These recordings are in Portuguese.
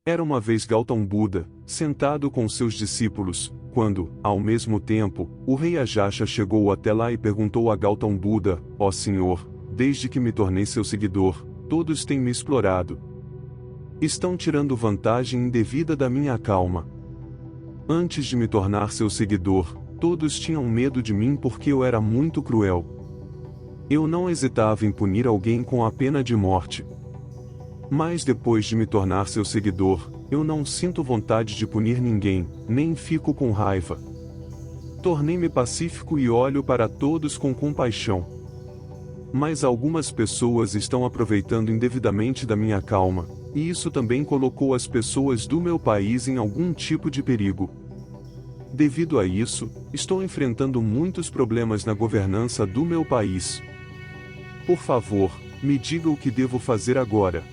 Era uma vez Gautama Buda, sentado com seus discípulos, quando, ao mesmo tempo, o rei Ajasha chegou até lá e perguntou a Gautama Buda: ó Senhor, desde que me tornei seu seguidor, todos têm me explorado. Estão tirando vantagem indevida da minha calma. Antes de me tornar seu seguidor, todos tinham medo de mim porque eu era muito cruel. Eu não hesitava em punir alguém com a pena de morte. Mas depois de me tornar seu seguidor, eu não sinto vontade de punir ninguém, nem fico com raiva. Tornei-me pacífico e olho para todos com compaixão. Mas algumas pessoas estão aproveitando indevidamente da minha calma, e isso também colocou as pessoas do meu país em algum tipo de perigo. Devido a isso, estou enfrentando muitos problemas na governança do meu país. Por favor, me diga o que devo fazer agora.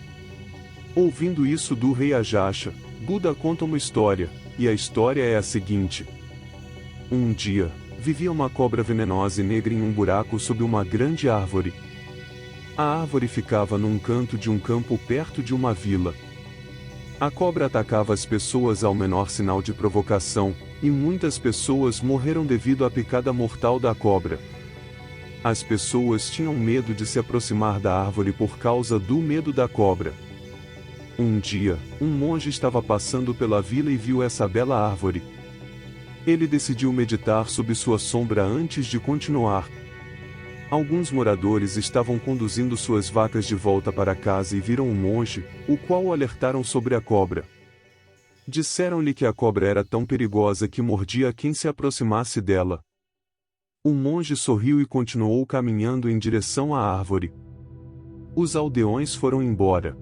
Ouvindo isso do rei Ajasha, Buda conta uma história, e a história é a seguinte. Um dia, vivia uma cobra venenosa e negra em um buraco sob uma grande árvore. A árvore ficava num canto de um campo perto de uma vila. A cobra atacava as pessoas ao menor sinal de provocação, e muitas pessoas morreram devido à picada mortal da cobra. As pessoas tinham medo de se aproximar da árvore por causa do medo da cobra. Um dia, um monge estava passando pela vila e viu essa bela árvore. Ele decidiu meditar sob sua sombra antes de continuar. Alguns moradores estavam conduzindo suas vacas de volta para casa e viram um monge, o qual o alertaram sobre a cobra. Disseram-lhe que a cobra era tão perigosa que mordia quem se aproximasse dela. O monge sorriu e continuou caminhando em direção à árvore. Os aldeões foram embora.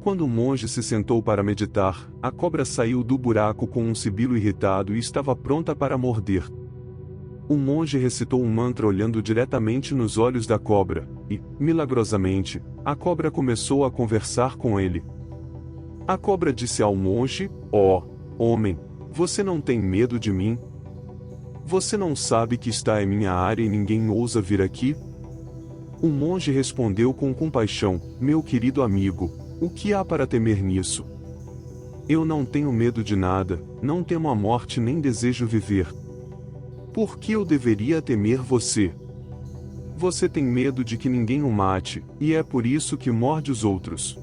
Quando o monge se sentou para meditar, a cobra saiu do buraco com um sibilo irritado e estava pronta para morder. O monge recitou um mantra olhando diretamente nos olhos da cobra, e, milagrosamente, a cobra começou a conversar com ele. A cobra disse ao monge: ó, homem, você não tem medo de mim? Você não sabe que está em minha área e ninguém ousa vir aqui? O monge respondeu com compaixão: meu querido amigo, o que há para temer nisso? Eu não tenho medo de nada, não temo a morte nem desejo viver. Por que eu deveria temer você? Você tem medo de que ninguém o mate, e é por isso que morde os outros.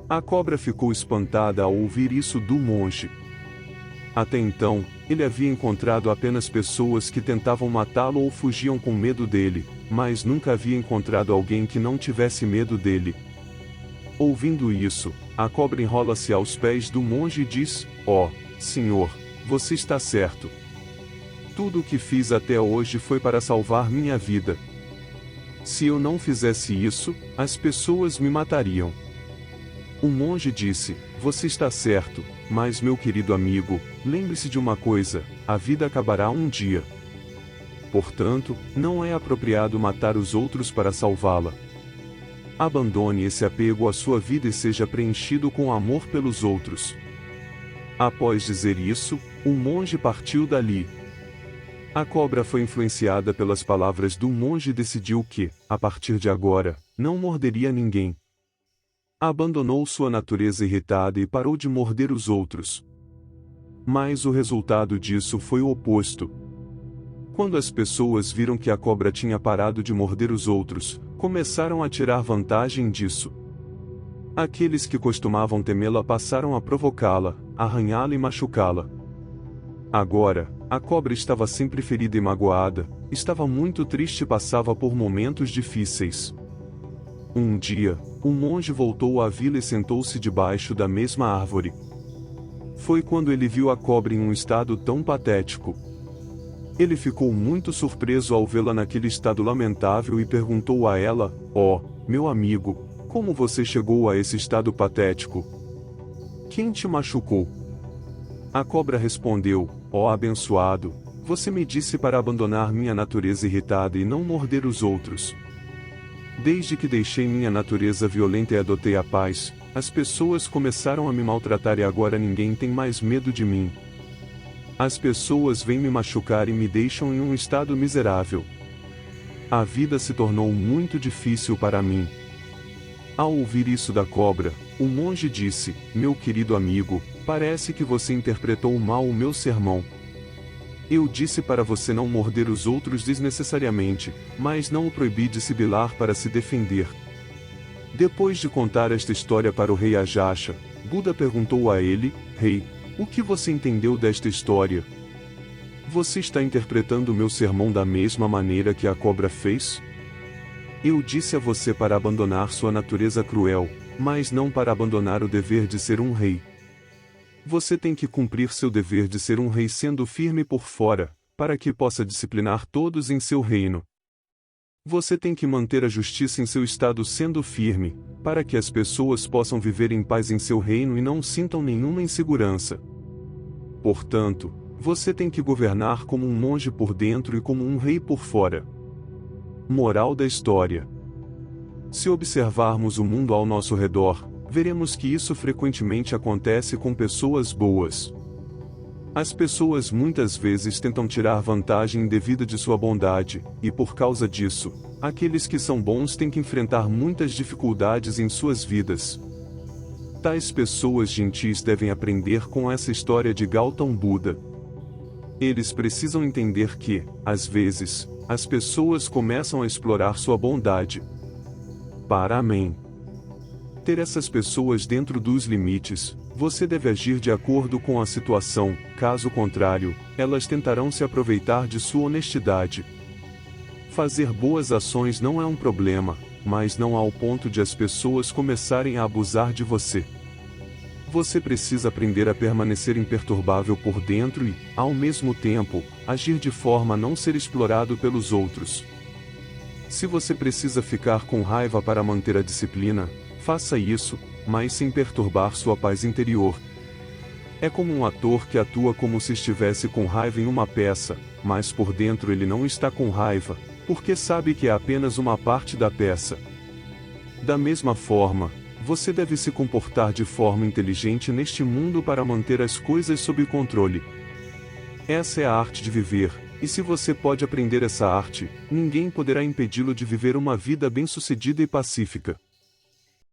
A cobra ficou espantada ao ouvir isso do monge. Até então, ele havia encontrado apenas pessoas que tentavam matá-lo ou fugiam com medo dele, mas nunca havia encontrado alguém que não tivesse medo dele. Ouvindo isso, a cobra enrola-se aos pés do monge e diz: ó, senhor, você está certo. Tudo o que fiz até hoje foi para salvar minha vida. Se eu não fizesse isso, as pessoas me matariam. O monge disse: você está certo, mas meu querido amigo, lembre-se de uma coisa, a vida acabará um dia. Portanto, não é apropriado matar os outros para salvá-la. Abandone esse apego à sua vida e seja preenchido com amor pelos outros. Após dizer isso, o monge partiu dali. A cobra foi influenciada pelas palavras do monge e decidiu que, a partir de agora, não morderia ninguém. Abandonou sua natureza irritada e parou de morder os outros. Mas o resultado disso foi o oposto. Quando as pessoas viram que a cobra tinha parado de morder os outros, começaram a tirar vantagem disso. Aqueles que costumavam temê-la passaram a provocá-la, arranhá-la e machucá-la. Agora, a cobra estava sempre ferida e magoada, estava muito triste e passava por momentos difíceis. Um dia, o monge voltou à vila e sentou-se debaixo da mesma árvore. Foi quando ele viu a cobra em um estado tão patético. Ele ficou muito surpreso ao vê-la naquele estado lamentável e perguntou a ela: ó, meu amigo, como você chegou a esse estado patético? Quem te machucou? A cobra respondeu: ó abençoado, você me disse para abandonar minha natureza irritada e não morder os outros. Desde que deixei minha natureza violenta e adotei a paz, as pessoas começaram a me maltratar e agora ninguém tem mais medo de mim. As pessoas vêm me machucar e me deixam em um estado miserável. A vida se tornou muito difícil para mim. Ao ouvir isso da cobra, o monge disse: Meu querido amigo, parece que você interpretou mal o meu sermão. Eu disse para você não morder os outros desnecessariamente, mas não o proibi de sibilar para se defender. Depois de contar esta história para o rei Ajasha, Buda perguntou a ele: Rei, o que você entendeu desta história? Você está interpretando o meu sermão da mesma maneira que a cobra fez? Eu disse a você para abandonar sua natureza cruel, mas não para abandonar o dever de ser um rei. Você tem que cumprir seu dever de ser um rei sendo firme por fora, para que possa disciplinar todos em seu reino. Você tem que manter a justiça em seu estado sendo firme, para que as pessoas possam viver em paz em seu reino e não sintam nenhuma insegurança. Portanto, você tem que governar como um monge por dentro e como um rei por fora. Moral da história: se observarmos o mundo ao nosso redor, veremos que isso frequentemente acontece com pessoas boas. As pessoas muitas vezes tentam tirar vantagem indevida de sua bondade, e por causa disso, aqueles que são bons têm que enfrentar muitas dificuldades em suas vidas. Tais pessoas gentis devem aprender com essa história de Gautam Buda. Eles precisam entender que, às vezes, as pessoas começam a explorar sua bondade. Para Amém. Ter essas pessoas dentro dos limites, você deve agir de acordo com a situação, caso contrário, elas tentarão se aproveitar de sua honestidade. Fazer boas ações não é um problema, mas não ao ponto de as pessoas começarem a abusar de você. Você precisa aprender a permanecer imperturbável por dentro e, ao mesmo tempo, agir de forma a não ser explorado pelos outros. Se você precisa ficar com raiva para manter a disciplina, faça isso, mas sem perturbar sua paz interior. É como um ator que atua como se estivesse com raiva em uma peça, mas por dentro ele não está com raiva, porque sabe que é apenas uma parte da peça. Da mesma forma, você deve se comportar de forma inteligente neste mundo para manter as coisas sob controle. Essa é a arte de viver, e se você pode aprender essa arte, ninguém poderá impedi-lo de viver uma vida bem-sucedida e pacífica.